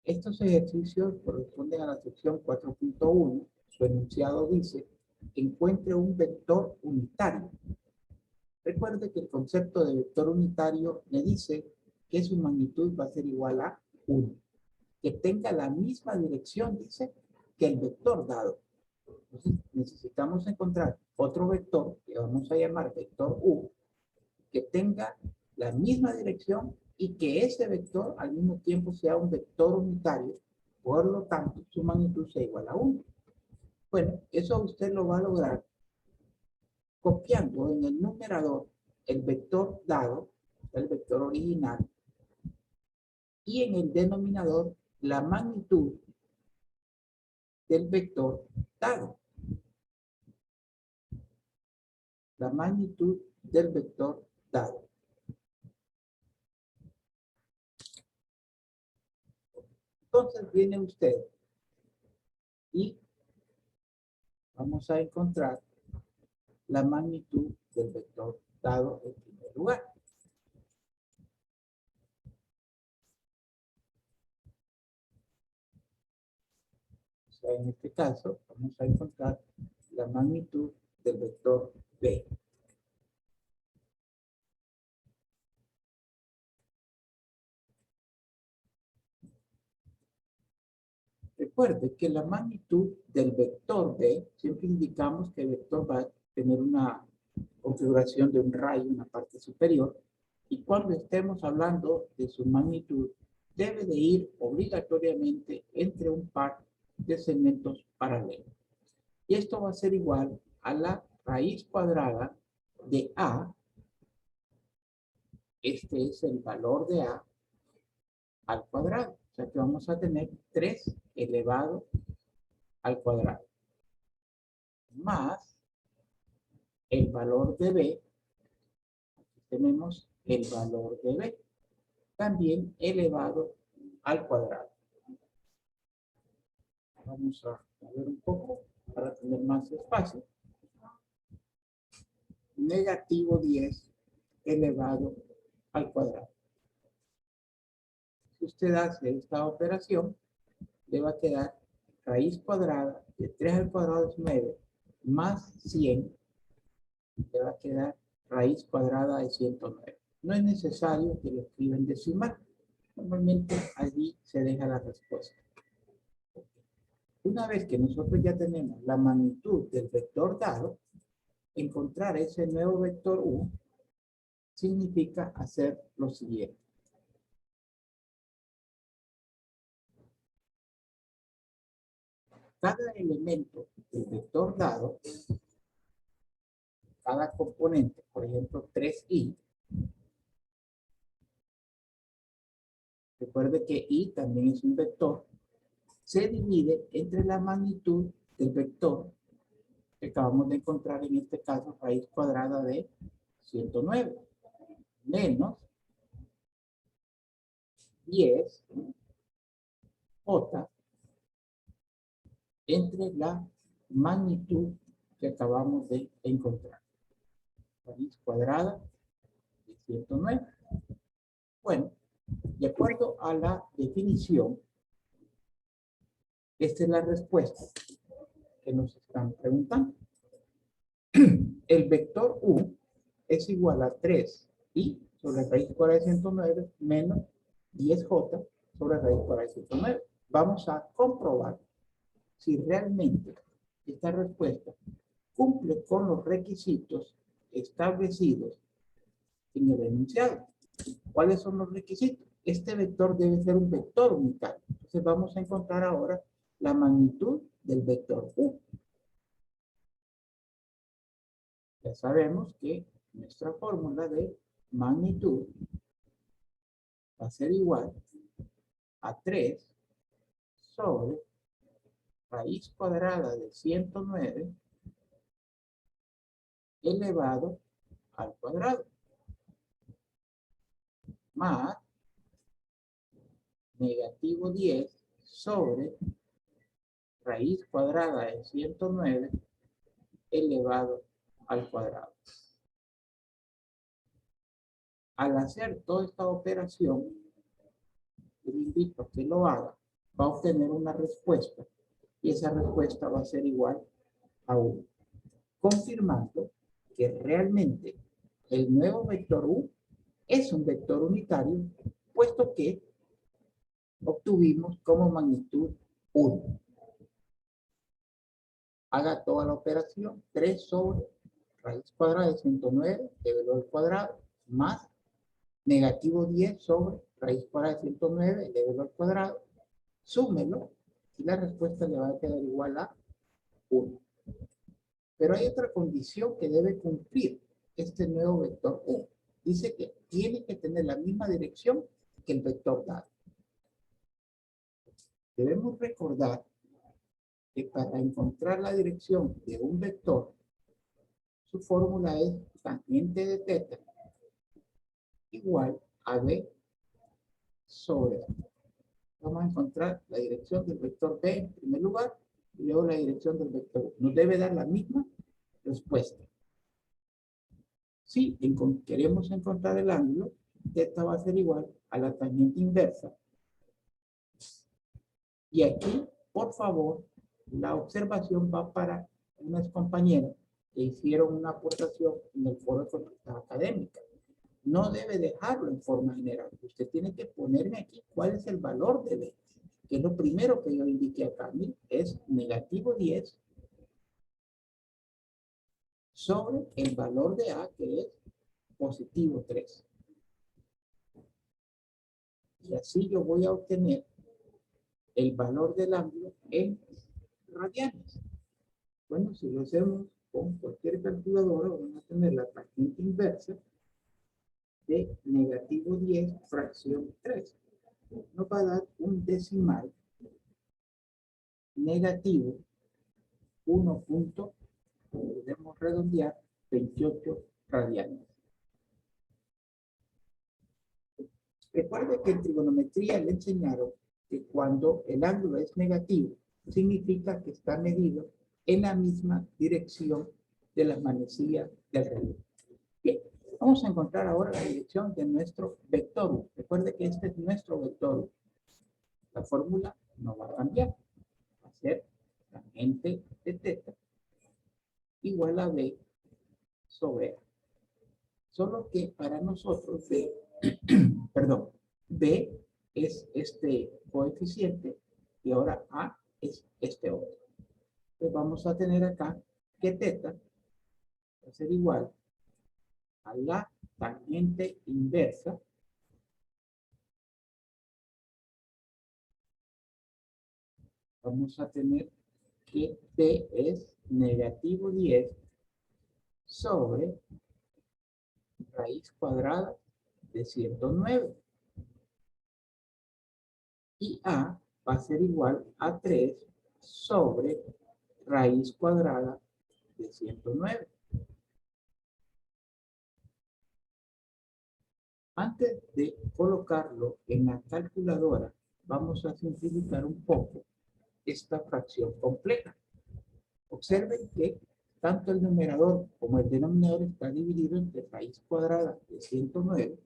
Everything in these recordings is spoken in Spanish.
Estos ejercicios corresponden a la sección 4.1. Su enunciado dice, encuentre un vector unitario. Recuerde que el concepto de vector unitario le dice que su magnitud va a ser igual a 1. Que tenga la misma dirección, dice, que el vector dado. Entonces, necesitamos encontrar otro vector que vamos a llamar vector U, que tenga la misma dirección y que ese vector al mismo tiempo sea un vector unitario, por lo tanto su magnitud sea igual a 1. Bueno, eso usted lo va a lograr copiando en el numerador el vector dado, el vector original, y en el denominador la magnitud del vector dado. La magnitud del vector dado. Entonces viene usted y vamos a encontrar la magnitud del vector dado en primer lugar. O sea, en este caso vamos a encontrar la magnitud del vector B. Recuerde que la magnitud del vector B, siempre indicamos que el vector va a tener una configuración de un rayo en la parte superior, y cuando estemos hablando de su magnitud, debe de ir obligatoriamente entre un par de segmentos paralelos. Y esto va a ser igual a la raíz cuadrada de A. Este es el valor de A al cuadrado. O sea que vamos a tener 3 elevado al cuadrado. Más el valor de B. Aquí tenemos el valor de B. También elevado al cuadrado. Vamos a ver un poco para tener más espacio. Negativo 10 elevado al cuadrado. Si usted hace esta operación, le va a quedar raíz cuadrada de 3 al cuadrado es 9 más 100, le va a quedar raíz cuadrada de 109. No es necesario que lo escriba en decimal. Normalmente allí se deja la respuesta. Una vez que nosotros ya tenemos la magnitud del vector dado, encontrar ese nuevo vector U significa hacer lo siguiente. Cada elemento del vector dado, cada componente, por ejemplo 3i, recuerde que i también es un vector, se divide entre la magnitud del vector que acabamos de encontrar, en este caso raíz cuadrada de 109 menos 10 j entre la magnitud que acabamos de encontrar. Raíz cuadrada de 109. Bueno, de acuerdo a la definición, esta es la respuesta que nos están preguntando. El vector U es igual a 3i sobre raíz cuadrada de 109 menos 10j sobre raíz cuadrada de 109. Vamos a comprobar si realmente esta respuesta cumple con los requisitos establecidos en el enunciado. ¿Cuáles son los requisitos? Este vector debe ser un vector unitario. Entonces vamos a encontrar ahora la magnitud del vector U. Ya sabemos que nuestra fórmula de magnitud va a ser igual a 3 sobre raíz cuadrada de 109 elevado al cuadrado, más negativo 10 sobre raíz cuadrada de 109 elevado al cuadrado. Al hacer toda esta operación, le invito a que lo haga va a obtener una respuesta y esa respuesta va a ser igual a 1, confirmando que realmente el nuevo vector U es un vector unitario, puesto que obtuvimos como magnitud 1. Haga toda la operación, 3 sobre raíz cuadrada de 109 de valor al cuadrado, más negativo 10 sobre raíz cuadrada de 109 de valor al cuadrado, súmelo y la respuesta le va a quedar igual a 1. Pero hay otra condición que debe cumplir este nuevo vector U. Dice que tiene que tener la misma dirección que el vector dado. Debemos recordar que para encontrar la dirección de un vector, su fórmula es tangente de teta igual a B sobre A. Vamos a encontrar la dirección del vector B en primer lugar y luego la dirección del vector U. Nos debe dar la misma respuesta. Si queremos encontrar el ángulo, teta va a ser igual a la tangente inversa. Y aquí, por favor, la observación va para unas compañeras que hicieron una aportación en el foro de conducta académica. No debe dejarlo en forma general. Usted tiene que ponerme aquí cuál es el valor de B, que es lo primero que yo indiqué acá. Es negativo 10 sobre el valor de A, que es positivo 3. Y así yo voy a obtener el valor del ángulo en radianes. Bueno, si lo hacemos con cualquier calculadora, vamos a tener la tangente inversa de negativo 10 fracción 3. Nos va a dar un decimal negativo 1. Podemos redondear 28 radianes. Recuerde que en trigonometría le enseñaron que cuando el ángulo es negativo, significa que está medido en la misma dirección de la manecilla del reloj. Bien, vamos a encontrar ahora la dirección de nuestro vector U. Recuerde que este es nuestro vector U. La fórmula no va a cambiar. Va a ser tangente de teta igual a B sobre A. Solo que para nosotros B, perdón, B es este coeficiente y ahora A es este otro. Entonces vamos a tener acá que teta va a ser igual a la tangente inversa vamos a tener que T es negativo 10 sobre raíz cuadrada de 109. Y A va a ser igual a 3 sobre raíz cuadrada de 109. Antes de colocarlo en la calculadora, vamos a simplificar un poco esta fracción compleja. Observen que tanto el numerador como el denominador está dividido entre raíz cuadrada de 109.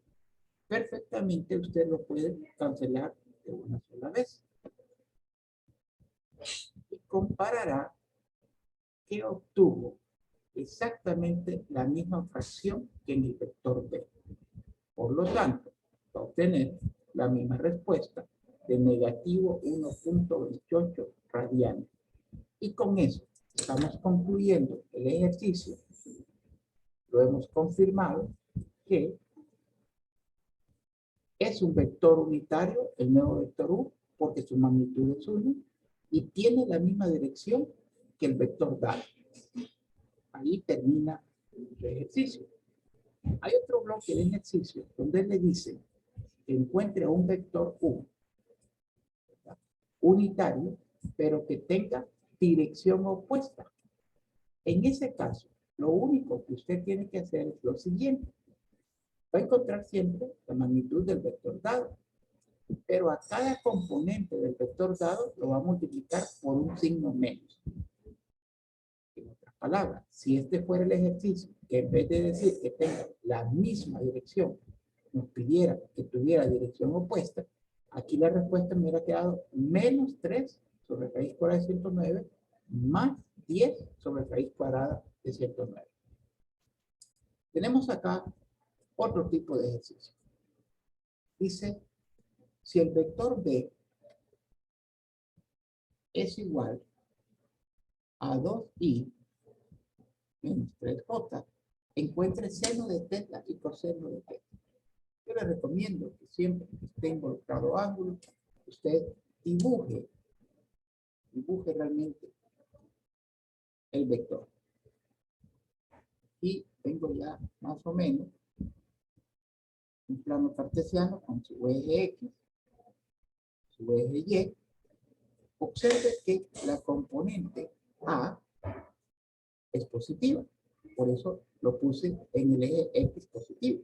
Perfectamente usted lo puede cancelar de una sola vez. Y comparará que obtuvo exactamente la misma fracción que en el vector B. Por lo tanto, va a obtener la misma respuesta de negativo 1.28 radianes. Y con eso estamos concluyendo el ejercicio. Lo hemos confirmado que es un vector unitario, el nuevo vector U, porque su magnitud es 1 y tiene la misma dirección que el vector dado. Ahí termina el ejercicio. Hay otro bloque de ejercicio donde le dice que encuentre un vector U, ¿verdad?, unitario, pero que tenga dirección opuesta. En ese caso, lo único que usted tiene que hacer es lo siguiente. Va a encontrar siempre la magnitud del vector dado, pero a cada componente del vector dado lo va a multiplicar por un signo menos. En otras palabras, si este fuera el ejercicio, que en vez de decir que tenga la misma dirección, nos pidiera que tuviera dirección opuesta, Aquí la respuesta me hubiera quedado menos 3 sobre raíz cuadrada de 109 más 10 sobre raíz cuadrada de 109. Tenemos acá otro tipo de ejercicio. Dice, si el vector B es igual a 2i menos 3j, encuentre seno de teta y coseno de teta. Yo le recomiendo que siempre que esté involucrado ángulo, usted dibuje realmente el vector. Y tengo ya más o menos un plano cartesiano con su eje X, su eje Y. Observe que la componente A es positiva. Por eso lo puse en el eje X positivo.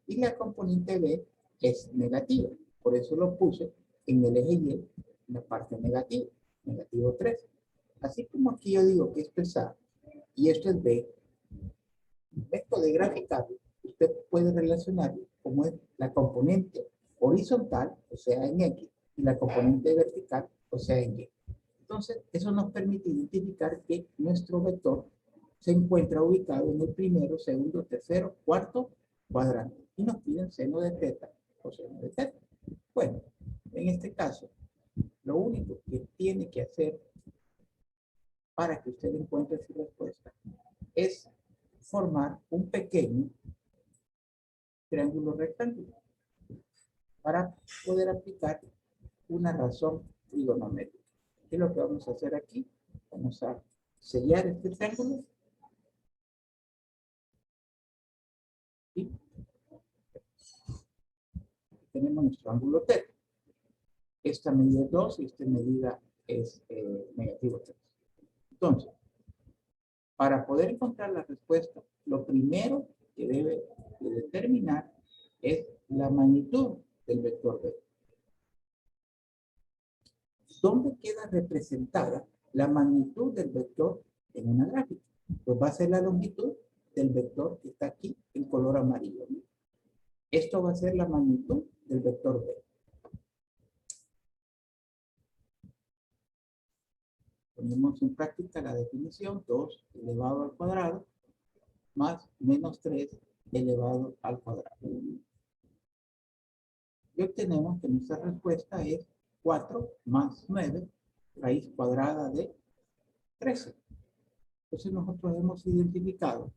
Y la componente B es negativa. Por eso lo puse en el eje Y, en la parte negativa, negativo 3. Así como aquí yo digo que esto es A y esto es B, esto de graficarlo, usted puede relacionarlo como es la componente horizontal, o sea, en X, y la componente vertical, o sea, en Y. Entonces, eso nos permite identificar que nuestro vector se encuentra ubicado en el primero, segundo, tercero, cuarto cuadrante. Y nos piden seno de teta o seno de teta. Bueno, en este caso, lo único que tiene que hacer para que usted encuentre su respuesta es formar un pequeño triángulo rectángulo para poder aplicar una razón trigonométrica. ¿Qué es lo que vamos a hacer aquí? Vamos a sellar este triángulo y tenemos nuestro ángulo θ. Esta medida es 2 y esta medida es negativo 3. Entonces, para poder encontrar la respuesta, lo primero que debe de determinar es la magnitud del vector B. ¿Dónde queda representada la magnitud del vector en una gráfica? Pues va a ser la longitud del vector que está aquí en color amarillo. Esto va a ser la magnitud del vector B. Ponemos en práctica la definición 2 elevado al cuadrado más menos 3 elevado al cuadrado. Y obtenemos que nuestra respuesta es 4 más 9 raíz cuadrada de 13. Entonces nosotros hemos identificado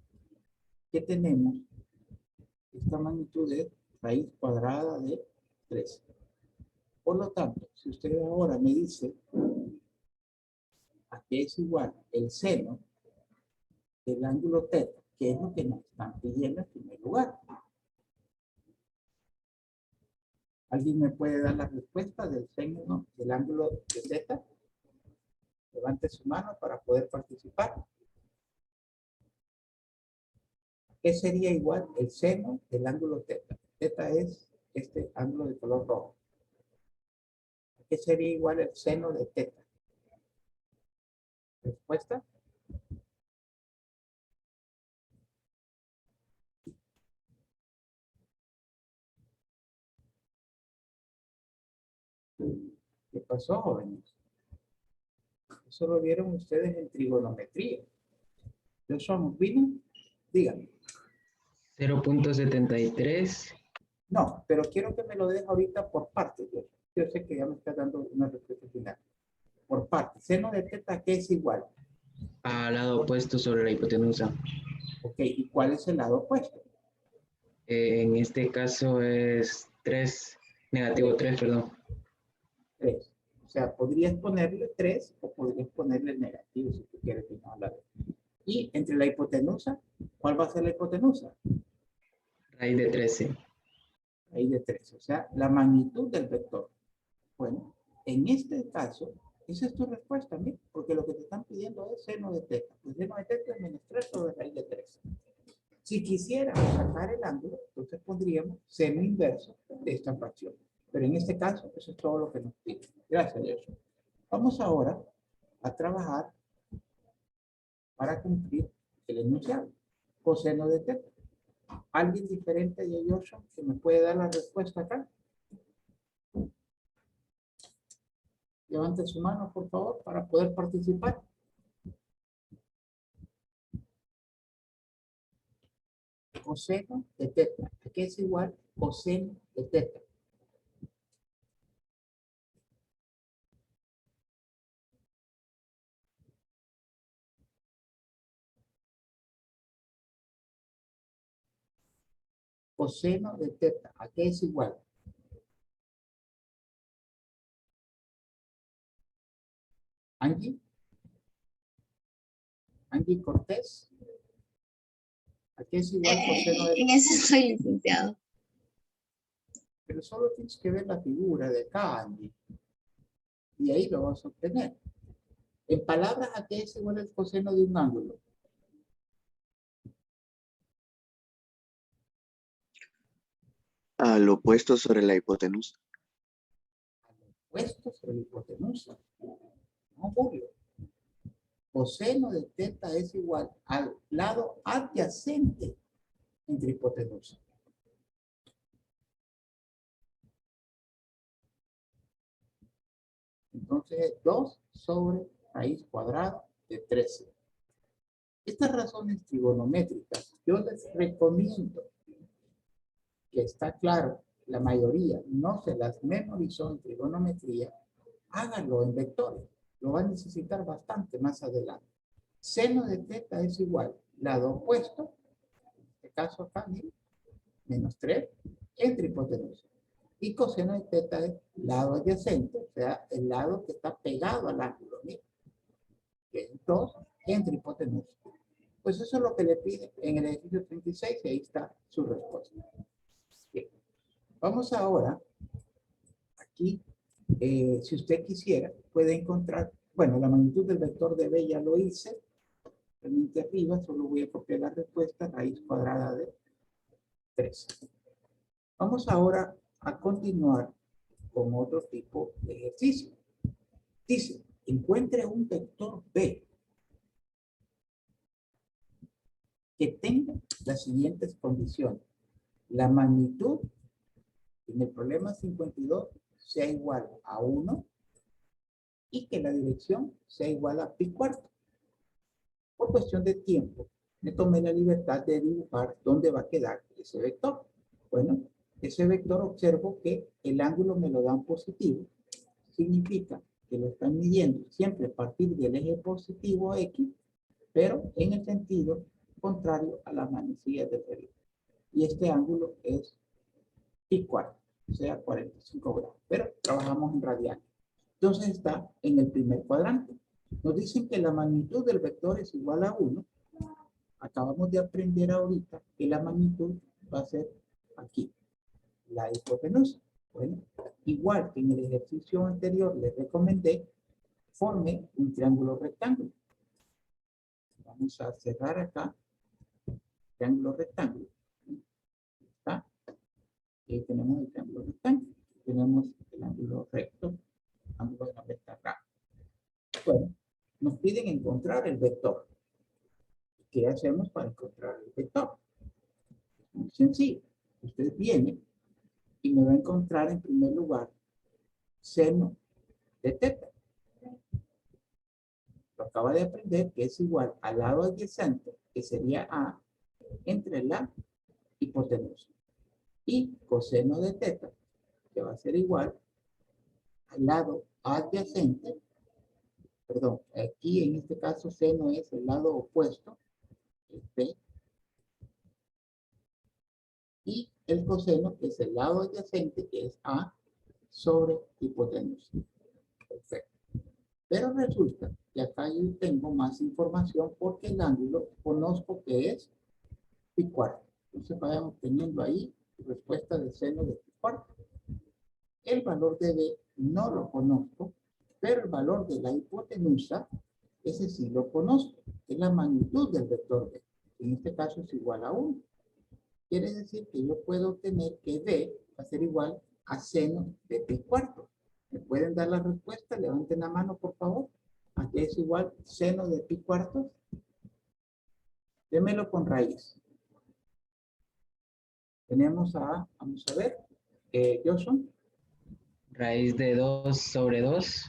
que tenemos esta magnitud de raíz cuadrada de 13. Por lo tanto, si usted ahora me dice a qué es igual el seno del ángulo θ, que es lo que nos están pidiendo en primer lugar. ¿Alguien me puede dar la respuesta del seno del ángulo de θ? Levante su mano para poder participar. ¿Qué sería igual el seno del ángulo θ? Θ es este ángulo de color rojo. ¿Qué sería igual el seno de θ? ¿Respuesta? ¿Qué pasó, jóvenes? Eso lo vieron ustedes en trigonometría. ¿Yo somos vino? Díganme. 0.73. No, pero quiero que me lo deje ahorita por partes. Yo sé que ya me está dando una respuesta final. Por partes. Seno de θ, ¿qué es igual? Al lado opuesto sobre la hipotenusa. Ok, ¿y cuál es el lado opuesto? En este caso es 3, negativo 3, perdón. 3. O sea, podrías ponerle 3 o podrías ponerle negativo si tú quieres que no la vez. Y entre la hipotenusa, ¿cuál va a ser la hipotenusa? Raíz de 13. Raíz de 3. O sea, la magnitud del vector. Bueno, en este caso, esa es tu respuesta, ¿sí? Porque lo que te están pidiendo es seno de θ. El seno de θ es menos 3 sobre raíz de 3. Si quisiéramos sacar el ángulo, entonces pondríamos seno inverso de esta fracción. Pero en este caso, eso es todo lo que nos pide. Gracias, Joshua. Vamos ahora a trabajar para cumplir el enunciado. Coseno de θ. ¿Alguien diferente de Joshua que me puede dar la respuesta acá? Levante su mano, por favor, para poder participar. Coseno de teta. ¿Qué es igual? Coseno de teta. Coseno de teta. ¿A qué es igual? Angie. Angie Cortés. ¿A qué es igual coseno de En teta? eso soy licenciado. Pero solo tienes que ver la figura de acá, Angie. Y ahí lo vas a obtener. En palabras, ¿a qué es igual el coseno de un ángulo? Al opuesto sobre la hipotenusa. Opuesto sobre la hipotenusa. No, Julio. Coseno de teta es igual al lado adyacente entre hipotenusa. Entonces es 2 sobre raíz cuadrada de 13. Estas razones trigonométricas, yo les recomiendo que está claro, la mayoría no se las memorizó en trigonometría, háganlo en vectores. Lo van a necesitar bastante más adelante. Seno de teta es igual, lado opuesto, en este caso acá, miren, menos 3, entre hipotenusa. Y coseno de teta es lado adyacente, o sea, el lado que está pegado al ángulo, miren, que es 2 entre hipotenusa. Pues eso es lo que le pide en el ejercicio 36 y ahí está su respuesta. Bien. Vamos ahora, aquí, si usted quisiera, puede encontrar, bueno, la magnitud del vector de B ya lo hice, realmente arriba, solo voy a copiar la respuesta, raíz cuadrada de 3. Vamos ahora a continuar con otro tipo de ejercicio. Dice, encuentre un vector B que tenga las siguientes condiciones. La magnitud en el problema 52 sea igual a 1 y que la dirección sea igual a pi cuarto. Por cuestión de tiempo, me tomé la libertad de dibujar dónde va a quedar ese vector. Bueno, ese vector observo que el ángulo me lo dan positivo. Significa que lo están midiendo siempre a partir del eje positivo X, pero en el sentido contrario a la manecilla del reloj. Y este ángulo es pi cuarto, o sea, 45 grados. Pero trabajamos en radianes. Entonces está en el primer cuadrante. Nos dicen que la magnitud del vector es igual a 1. Acabamos de aprender ahorita que la magnitud va a ser aquí, la hipotenusa. Bueno, igual que en el ejercicio anterior les recomendé, forme un triángulo rectángulo. Vamos a cerrar acá, triángulo rectángulo. ¿Está? Ahí tenemos el triángulo rectángulo. Tenemos el ángulo recto, ángulo de la recta acá. Bueno, nos piden encontrar el vector. ¿Qué hacemos para encontrar el vector? Muy sencillo. Usted viene y me va a encontrar en primer lugar seno de teta. Lo acaba de aprender que es igual al lado adyacente, que sería A, entre la hipotenusa. Y coseno de teta, que va a ser igual al lado adyacente, perdón, aquí en este caso seno es el lado opuesto, el P, y el coseno que es el lado adyacente, que es A sobre hipotenusa. Perfecto. Pero resulta que acá yo tengo más información porque el ángulo conozco que es pi cuarto. Entonces vayamos teniendo ahí respuesta de seno de pi cuarto. El valor de B no lo conozco, pero el valor de la hipotenusa, ese sí lo conozco, es la magnitud del vector B. En este caso es igual a 1. Quiere decir que yo puedo obtener que B va a ser igual a seno de pi cuarto. ¿Me pueden dar la respuesta? Levanten la mano, por favor. ¿A qué es igual seno de pi cuartos? Démelo con raíz. Tenemos a, vamos a ver, Johnson. Raíz de 2 sobre 2.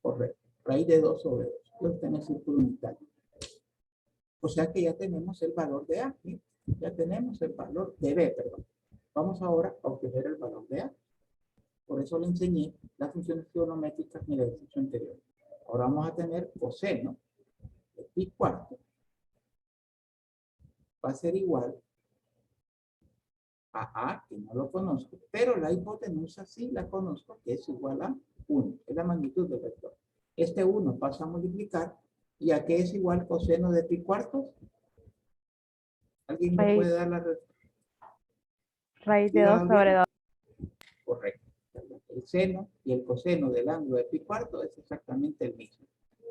Correcto. Raíz de 2 sobre 2. Esto está en el círculo unitario. O sea que ya tenemos el valor de A. ¿Sí? Ya tenemos el valor de B, perdón. Vamos ahora a obtener el valor de A. Por eso le enseñé las funciones trigonométricas en el ejercicio anterior. Ahora vamos a tener coseno de pi cuarto. Va a ser igual a, que no lo conozco, pero la hipotenusa sí la conozco, que es igual a 1. Es la magnitud del vector. Este 1 pasa a multiplicar. ¿Y a qué es igual coseno de pi cuartos? ¿Alguien me Raíz, puede dar la respuesta? raíz de Diga, 2 sobre Gabriela. 2. Correcto. El seno y el coseno del ángulo de pi cuarto es exactamente el mismo.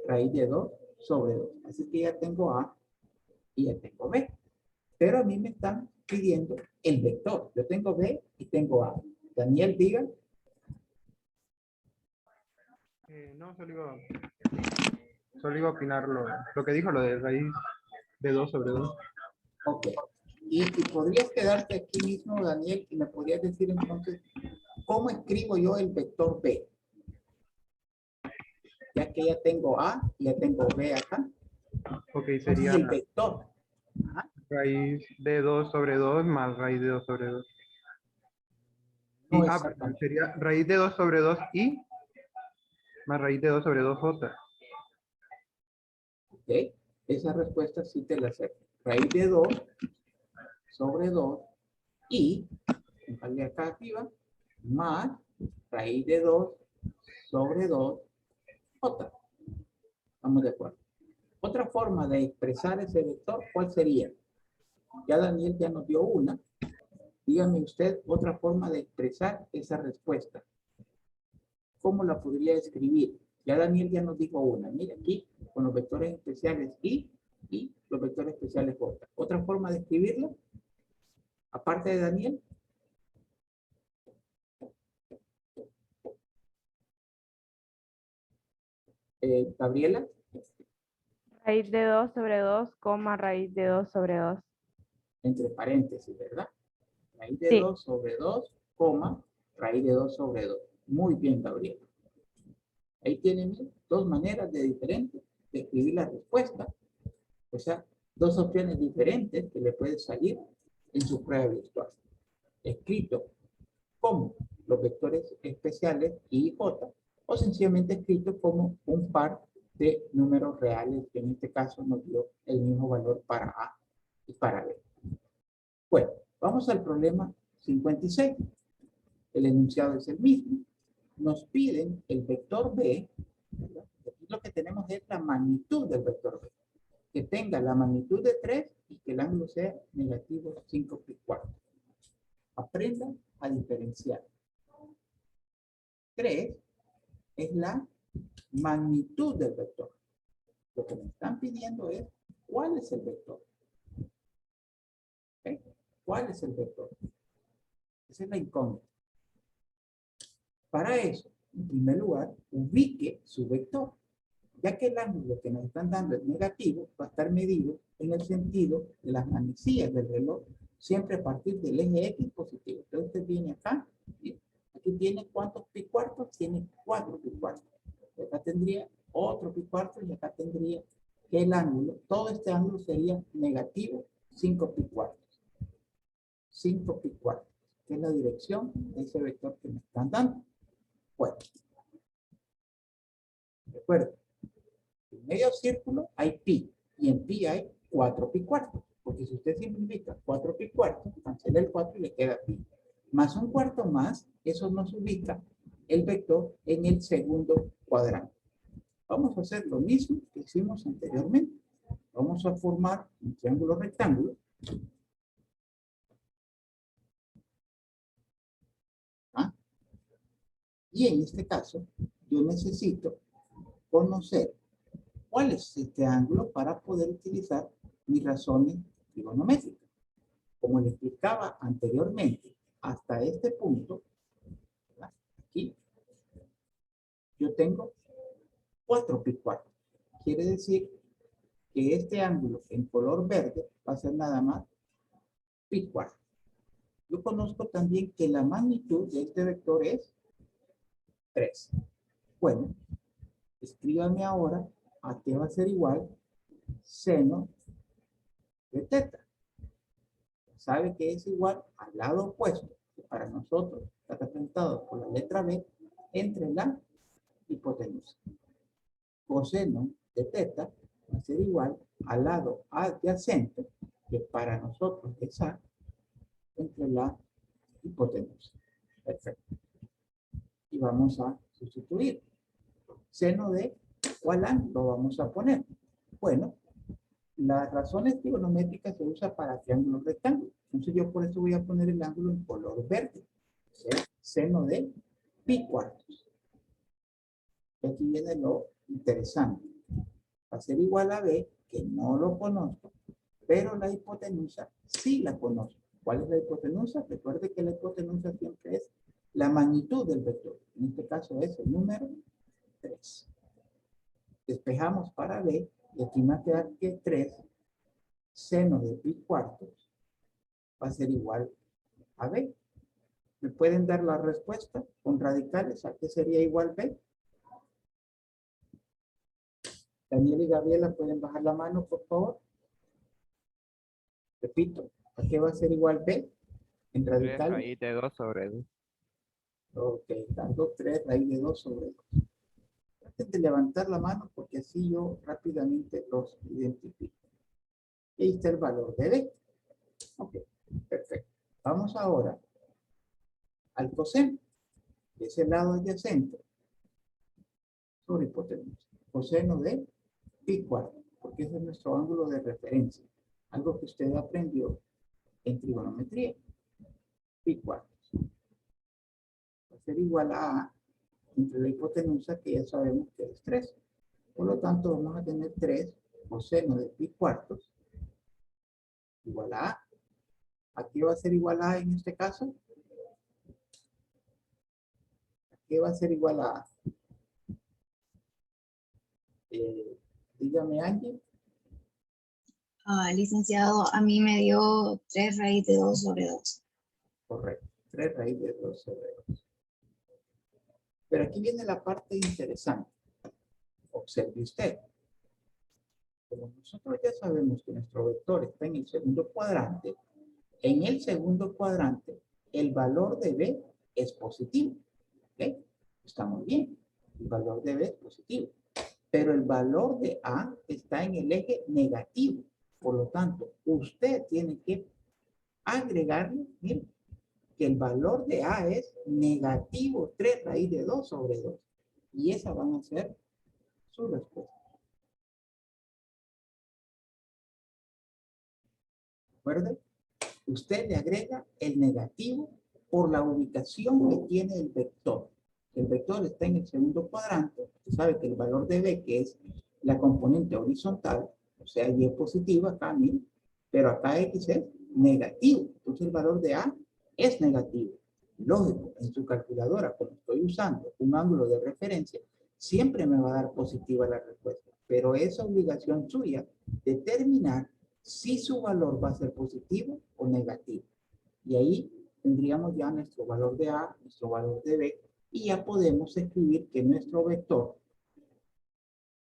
Raíz de 2 sobre 2. Así que ya tengo A y ya tengo B. Pero a mí me están pidiendo el vector. Yo tengo B y tengo A. Daniel, diga. No, solo iba a opinar lo que dijo, lo de raíz de 2 sobre 2. Ok. Y podrías quedarte aquí mismo, Daniel, y me podrías decir entonces, ¿cómo escribo yo el vector B? Ya que ya tengo A y ya tengo B acá. Ok, Entonces sería el vector. Ajá. raíz de 2 sobre 2 más raíz de 2 sobre 2. No Perdón, exactamente. sería raíz de 2 sobre 2 y más raíz de 2 sobre 2 j. Ok. Esa respuesta sí te la acepto. Raíz de 2 sobre 2 y, dejarle acá arriba, más raíz de 2 sobre 2 j. Estamos de acuerdo. Otra forma de expresar ese vector, ¿cuál sería? Ya Daniel ya nos dio una. Dígame usted otra forma de expresar esa respuesta. ¿Cómo la podría escribir? Ya Daniel ya nos dijo una. Mira aquí, con los vectores especiales y los vectores especiales j. ¿Otra forma de escribirlo? Aparte de Daniel. Gabriela. Raíz de 2 sobre 2, coma raíz de 2 sobre 2. Entre paréntesis, ¿verdad? Raíz de Sí. 2 sobre 2, coma, raíz de 2 sobre 2. Muy bien, Gabriela. Ahí tienen dos maneras diferentes de escribir la respuesta. O sea, dos opciones diferentes que le pueden salir en su prueba virtual. Escrito como los vectores especiales I y J, o sencillamente escrito como un par de números reales, que en este caso nos dio el mismo valor para A y para B. Bueno, vamos al problema 56. El enunciado es el mismo. Nos piden el vector B, ¿verdad? Aquí lo que tenemos es la magnitud del vector B. Que tenga la magnitud de 3 y que el ángulo sea negativo 5 pi cuarto. Aprendan a diferenciar. 3 es la magnitud del vector. Lo que me están pidiendo es cuál es el vector. ¿Okay? ¿Cuál es el vector? Esa es la incógnita. Para eso, en primer lugar, ubique su vector. Ya que el ángulo que nos están dando es negativo, va a estar medido en el sentido de las manecillas del reloj, siempre a partir del eje X positivo. Entonces usted viene acá, ¿sí? Aquí tiene ¿cuántos pi cuartos? Tiene 4 pi cuartos. Acá tendría otro pi cuartos y acá tendría que el ángulo, todo este ángulo sería negativo 5 pi cuartos. 5 pi cuartos, que es la dirección de ese vector que me están dando. Bueno, recuerden, en medio círculo hay pi, y en pi hay 4 pi cuartos, porque si usted simplifica 4 pi cuartos, cancela el 4 y le queda pi. Más un cuarto más, eso nos ubica el vector en el segundo cuadrante. Vamos a hacer lo mismo que hicimos anteriormente. Vamos a formar un triángulo rectángulo. ¿Ah? Y en este caso, yo necesito conocer cuál es este ángulo para poder utilizar mis razones trigonométricas. Como le explicaba anteriormente, hasta este punto, ¿verdad? Aquí, yo tengo 4 pi cuartos. Quiere decir que este ángulo en color verde va a ser nada más pi cuartos. Yo conozco también que la magnitud de este vector es 3. Bueno, Escríbame ahora a qué va a ser igual seno de teta. Sabe que es igual al lado opuesto, que para nosotros está representado por la letra B, entre la hipotenusa. Coseno de teta va a ser igual al lado adyacente, que para nosotros es A, entre la hipotenusa. Perfecto. Y vamos a sustituir. Seno de ¿cuál ángulo vamos a poner? Bueno, las razones trigonométricas se usan para triángulos rectángulos. Entonces yo por eso voy a poner el ángulo en color verde. O sea, seno de pi cuartos. Y aquí viene lo interesante. Va a ser igual a B, que no lo conozco, pero la hipotenusa sí la conozco. ¿Cuál es la hipotenusa? Recuerde que la hipotenusa siempre es la magnitud del vector. En este caso es el número 3. Despejamos para B, y aquí me va a quedar que 3 seno de pi cuartos va a ser igual a B. ¿Me pueden dar la respuesta con radicales? ¿A qué sería igual B? Daniel y Gabriela, ¿pueden bajar la mano, por favor? Repito, ¿a qué va a ser igual B? En 3 radicales. raíz de 2 sobre 2. Ok, dando 3 raíz de 2 sobre 2. Traten de levantar la mano porque así yo rápidamente los identifico. Y ahí está el valor de B. Ok, perfecto. Vamos ahora al coseno, que es el lado adyacente sobre hipotenusa. Coseno de pi cuarto, porque ese es nuestro ángulo de referencia. Algo que usted aprendió en trigonometría. Pi cuartos. Va a ser igual a entre la hipotenusa, que ya sabemos que es 3. Por lo tanto, vamos a tener 3 coseno de pi cuartos igual a A. ¿A qué va a ser igual a en este caso? ¿A qué va a ser igual a A? Dígame, Angie. Licenciado, a mí me dio 3 raíz de 2 sobre 2. Correcto. 3 raíz de 2 sobre 2. Pero aquí viene la parte interesante. Observe usted. Como nosotros ya sabemos que nuestro vector está en el segundo cuadrante, en el segundo cuadrante el valor de B es positivo. ¿Ok? Está muy bien. El valor de B es positivo. Pero el valor de A está en el eje negativo. Por lo tanto, usted tiene que agregarle, miren, que el valor de A es negativo 3 raíz de 2 sobre 2. Y esa van a ser su respuesta. ¿Recuerden? Usted le agrega el negativo por la ubicación que tiene el vector. El vector está en el segundo cuadrante. Usted sabe que el valor de B, que es la componente horizontal, o sea, Y es positiva acá, miren, pero acá X es negativo. Entonces el valor de A es negativo. Lógico, en su calculadora, como estoy usando un ángulo de referencia, siempre me va a dar positiva la respuesta. Pero es obligación suya determinar si su valor va a ser positivo o negativo. Y ahí tendríamos ya nuestro valor de A, nuestro valor de B, y ya podemos escribir que nuestro vector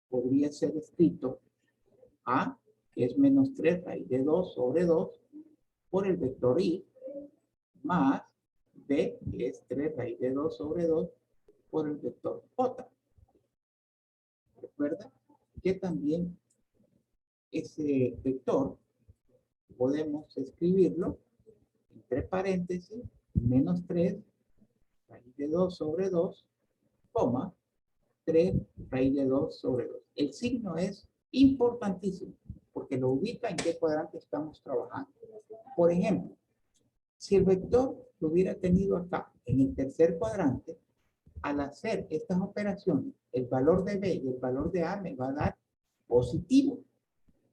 podría ser escrito A, que es menos 3 raíz de 2 sobre 2, por el vector I, más B, que es 3 raíz de 2 sobre 2, por el vector J. Recuerda que también ese vector podemos escribirlo entre paréntesis, menos 3 raíz de 2 sobre 2, coma, 3 raíz de 2 sobre 2. El signo es importantísimo porque lo ubica en qué cuadrante estamos trabajando. Por ejemplo, si el vector lo hubiera tenido acá, en el tercer cuadrante, al hacer estas operaciones, el valor de B y el valor de A me va a dar positivo.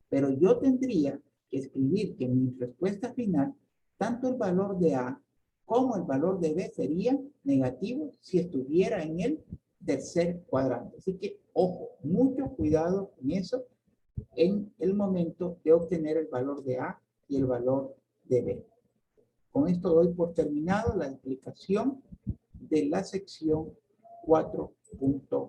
Pero yo tendría que escribir que mi respuesta final, tanto el valor de A como el valor de B sería negativo si estuviera en el tercer cuadrante. Así que, ojo, mucho cuidado con eso en el momento de obtener el valor de A y el valor de B. Con esto doy por terminado la explicación de la sección 4.1.